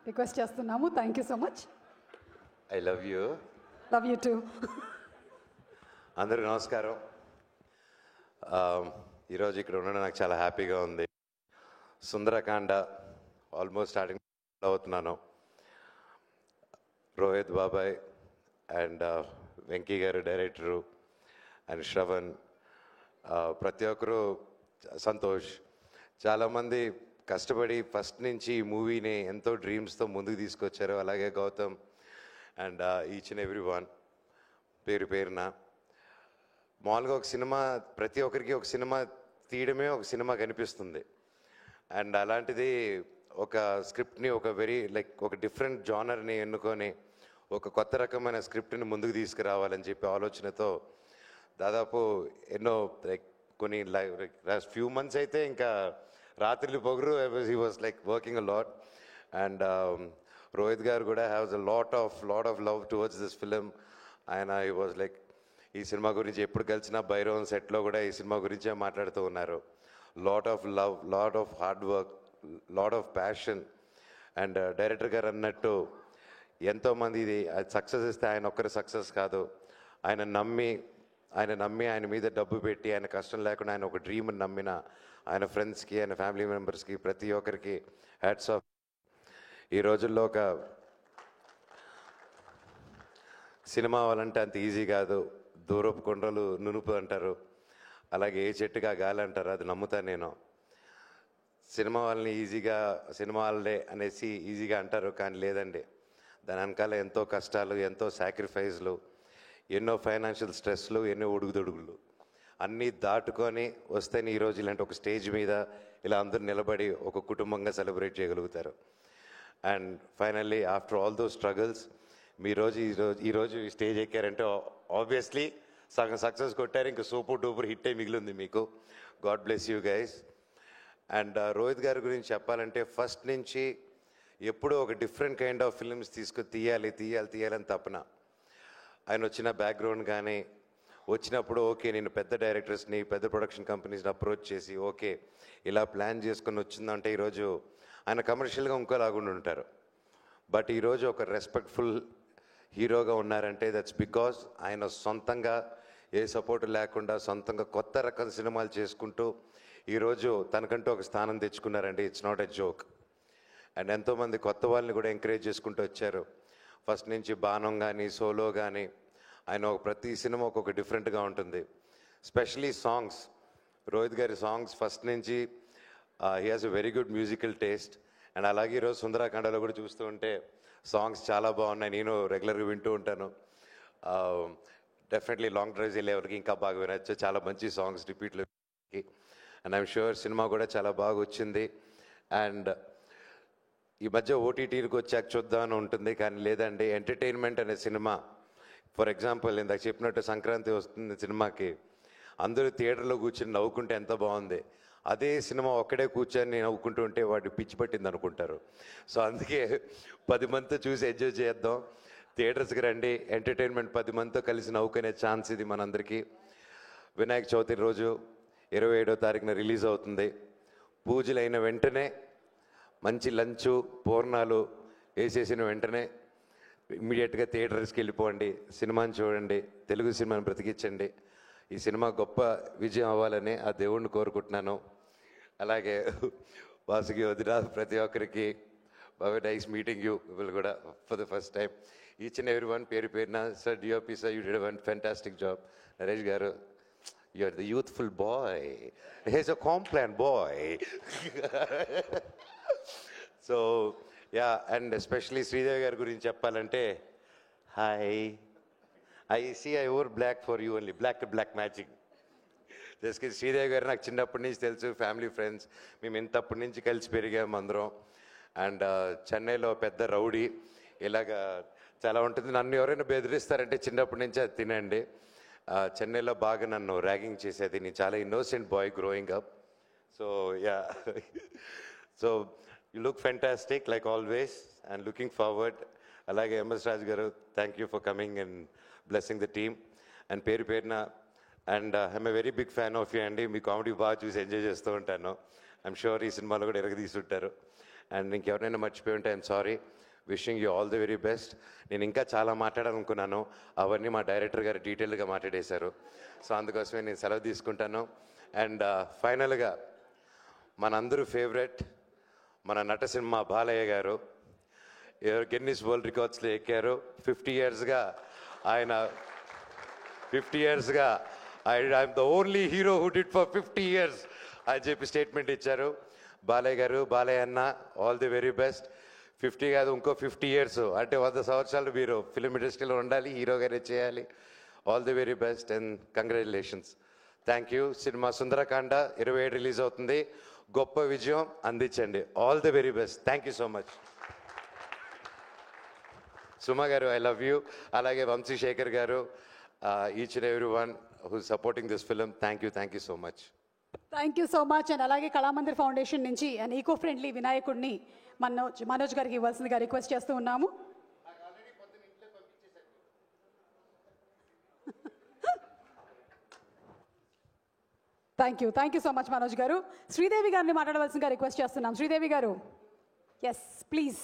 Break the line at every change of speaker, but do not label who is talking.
Request చేస్తున్నాము. Thank you so much.
I love you.
Love you two.
అందరికి నమస్కారం. ఈరోజు ఇక్కడ ఉండడం నాకు చాలా హ్యాపీగా ఉంది. సుందరకాండ ఆల్మోస్ట్ స్టార్టింగ్ అవుతున్నాను. రోహిత్ బాబాయ్ అండ్ వెంకీ గారు డైరెక్టరు అండ్ శ్రవణ్, ప్రతి ఒక్కరు, సంతోష్, చాలామంది కష్టపడి ఫస్ట్ నుంచి ఈ మూవీని ఎంతో డ్రీమ్స్తో ముందుకు తీసుకొచ్చారు. అలాగే Gautam and each and every one పేరు పేరున. మామూలుగా ఒక సినిమా ప్రతి ఒక్కరికి ఒక సినిమా తీయడమే ఒక సినిమా కనిపిస్తుంది. అండ్ అలాంటిది ఒక స్క్రిప్ట్ని ఒక ఒక డిఫరెంట్ జానర్ని ఎన్నుకొని ఒక కొత్త రకమైన స్క్రిప్ట్ని ముందుకు తీసుకురావాలని చెప్పి ఆలోచనతో దాదాపు ఎన్నో కొన్ని ఫ్యూ మంత్స్ అయితే ఇంకా రాత్రిలు పొగరు he was working a lot. And Rohit గారు కూడా haves a lot of love towards this film. ఆయన హీ వాజ్ ఈ సినిమా గురించి ఎప్పుడు కలిసినా భైరవన్ సెట్లో కూడా ఈ సినిమా గురించే మాట్లాడుతూ ఉన్నారు. Lot of love, lot of hard work, lot of passion. And director గారు అన్నట్టు ఎంతోమంది ఇది సక్సెస్ ఇస్తే ఆయన ఒక్కరి సక్సెస్ కాదు, ఆయన నమ్మి ఆయన మీద డబ్బు పెట్టి ఆయన కష్టం లేకుండా ఆయన ఒక డ్రీమ్ని నమ్మిన ఆయన ఫ్రెండ్స్కి, ఆయన ఫ్యామిలీ మెంబర్స్కి, ప్రతి ఒక్కరికి హ్యాట్స్ ఆఫ్. ఈ రోజుల్లో ఒక సినిమా అవ్వాలంటే అంత ఈజీ కాదు. దూరపు కొండలు నునుపు అంటారు, అలాగే ఏ చెట్టుగా గాలి అంటారు. అది నమ్ముతాను నేను. సినిమా వాళ్ళని సినిమా వాళ్ళే అనేసి ఈజీగా అంటారు, కానీ లేదండి. దాని వెనకాల ఎంతో కష్టాలు, ఎంతో సాక్రిఫైస్లు, ఎన్నో ఫైనాన్షియల్ స్ట్రెస్లు, ఎన్నో ఉడుగుదొడుగులు అన్నీ దాటుకొని వస్తేనే ఈరోజు ఇలాంటి ఒక స్టేజ్ మీద ఇలా అందరూ నిలబడి ఒక కుటుంబంగా సెలబ్రేట్ చేయగలుగుతారు. And finally after all those struggles ఈరోజు ఈ స్టేజ్ ఎక్కారంటే ఆబ్వియస్లీ సగం సక్సెస్ కొట్టారు. ఇంకా సూపర్ డూపర్ హిట్టే మిగిలింది మీకు. God bless you guys. And Rohit గారి గురించి చెప్పాలంటే ఫస్ట్ నుంచి ఎప్పుడూ ఒక డిఫరెంట్ కైండ్ ఆఫ్ ఫిల్మ్స్ తీయాలని తపన. ఆయన వచ్చిన బ్యాక్గ్రౌండ్ కానీ వచ్చినప్పుడు ఓకే నేను పెద్ద డైరెక్టర్స్ని, పెద్ద ప్రొడక్షన్ కంపెనీస్ని అప్రోచ్ చేసి ఓకే ఇలా ప్లాన్ చేసుకొని వచ్చిందంటే ఈరోజు ఆయన కమర్షియల్గా ఇంకోలాగుండి ఉంటారు. బట్ ఈరోజు ఒక రెస్పెక్ట్ఫుల్ హీరోగా ఉన్నారంటే దట్స్ బికాజ్ ఆయన సొంతంగా ఏ సపోర్టు లేకుండా సొంతంగా కొత్త రకం సినిమాలు చేసుకుంటూ ఈరోజు తనకంటూ ఒక స్థానం తెచ్చుకున్నారండి. It's not a joke. And ఎంతోమంది కొత్త వాళ్ళని కూడా ఎంకరేజ్ చేసుకుంటూ వచ్చారు. ఫస్ట్ నుంచి బాణం కానీ సోలో కానీ ఆయన ప్రతి సినిమా ఒక్కొక్క డిఫరెంట్గా ఉంటుంది. స్పెషలీ సాంగ్స్, రోహిత్ గారి సాంగ్స్ ఫస్ట్ నుంచి he has a very good musical taste. And అలాగే ఈరోజు సుందరకాండలో కూడా చూస్తూ ఉంటే సాంగ్స్ చాలా బాగున్నాయి. నేను రెగ్యులర్గా వింటూ ఉంటాను. డెఫినెట్లీ లాంగ్ డ్రైవ్స్ వెళ్ళేవరకు ఇంకా బాగా వినొచ్చు. చాలా మంచి సాంగ్స్ రిపీట్లో. అండ్ ఐఎమ్ షూర్ సినిమా కూడా చాలా బాగా వచ్చింది. అండ్ ఈ మధ్య ఓటీటీలకు వచ్చాక చూద్దామని ఉంటుంది, కానీ లేదండి. ఎంటర్టైన్మెంట్ అనే సినిమా, ఫర్ ఎగ్జాంపుల్ ఇందాక చెప్పినట్టు సంక్రాంతి వస్తుంది సినిమాకి, అందరూ థియేటర్లో కూర్చొని నవ్వుకుంటే ఎంత బాగుంది. అదే సినిమా ఒక్కడే కూర్చొని నవ్వుకుంటూ ఉంటే వాడు పిచ్చి పట్టింది అనుకుంటారు. సో అందుకే 10 మందితో చూసి ఎంజాయ్ చేద్దాం. థియేటర్స్కి రండి. ఎంటర్టైన్మెంట్ 10 మందితో కలిసి నవ్వుకునే ఛాన్స్ ఇది మనందరికీ. వినాయక చవితి రోజు 27వ తారీఖున రిలీజ్ అవుతుంది. పూజలు అయిన వెంటనే మంచి లంచు పూర్ణాలు వేసేసిన వెంటనే ఇమ్మీడియట్గా థియేటర్స్కి వెళ్ళిపోండి, సినిమాని చూడండి, తెలుగు సినిమాని బ్రతికించండి. ఈ సినిమా గొప్ప విజయం అవ్వాలని ఆ దేవుణ్ణి కోరుకుంటున్నాను. అలాగే వాసుకి వదిన, ప్రతి ఒక్కరికి బాగా నైస్ మీటింగ్ యూ పీపుల్ కూడా for the first time. Each and every one పేరు పేరున. Sir DOP sir, you did one fantastic job. Naresh గారు, you are the youthful boy, he's a Complan boy. So yeah, and especially Sridevi గారి గురించి చెప్పాలంటే, hi, I wore black for you only, black magic. Just Sridevi గారు నాకు చిన్నప్పటి నుంచి తెలుసు, family friends, మేము ఇంతప్పటి నుంచి కలిసి పెరిగాము అందరం. అండ్ చెన్నైలో పెద్ద రౌడీ, ఇలాగా చాలా ఉంటుంది. నన్ను ఎవరైనా బెదిరిస్తారంటే చిన్నప్పటి నుంచి అది తినండి. చెన్నైలో బాగా నన్ను ర్యాగింగ్ చేసేది. నేను చాలా innocent boy growing up. So ya, so you look fantastic like always and looking forward. అలాగే MS Raju garu, thank you for coming and blessing the team. And పేరు పేరున, and I'm a very big fan of you అండి. మీ comedy బాగా చూసి enjoy చేస్తూ ఉంటాను. I'm sure ఈ సినిమాలో కూడా ఎరగదీస్తుంటారు. అండ్ ఇంకెవరైనా మర్చిపోయి ఉంటే I'm sorry. Wishing you all the very best. నేను ఇంకా చాలా మాట్లాడాలనుకున్నాను, అవన్నీ మా డైరెక్టర్ గారు డీటెయిల్గా మాట్లాడేశారు. సో అందుకోసమే నేను సెలవు తీసుకుంటాను. అండ్ ఫైనల్గా మనందరూ ఫేవరెట్ మన నటసింహ బాలయ్య గారు గిన్నిస్ వరల్డ్ రికార్డ్స్లో ఎక్కారు. 50 ఇయర్స్గా ఆయన 50 ఇయర్స్గా I'm the only hero who did for 50 years అని చెప్పి స్టేట్మెంట్ ఇచ్చారు. బాలయ్య గారు, బాలయ్య అన్న, ఆల్ ది వెరీ బెస్ట్. 50 కాదు, ఇంకో 50 ఇయర్స్ అంటే 100 సంవత్సరాలు మీరు ఫిలిం ఇండస్ట్రీలో ఉండాలి, హీరోగానే చేయాలి. All the very best and congratulations. Thank you. Cinema Sundarakanda 27 release అవుతుంది. గొప్ప విజయం అందించండి. All the very best. Thank you so much. Suma గారు, ఐ లవ్ యూ. అలాగే వంశీశేఖర్ గారు, each and every one who supporting this film, thank you so much.
Thank you so much. And అలాగే Kalamandir foundation నుంచి and eco friendly వినాయకుడిని మనోజ్ గారికి ఇవ్వాల్సిందిగా request చేస్తూ ఉన్నాము. Thank you so much Manoj గారు. శ్రీదేవి గారిని మాట్లాడవలసిందిగా రిక్వెస్ట్ చేస్తున్నాం. శ్రీదేవి గారు, ఎస్ ప్లీజ్.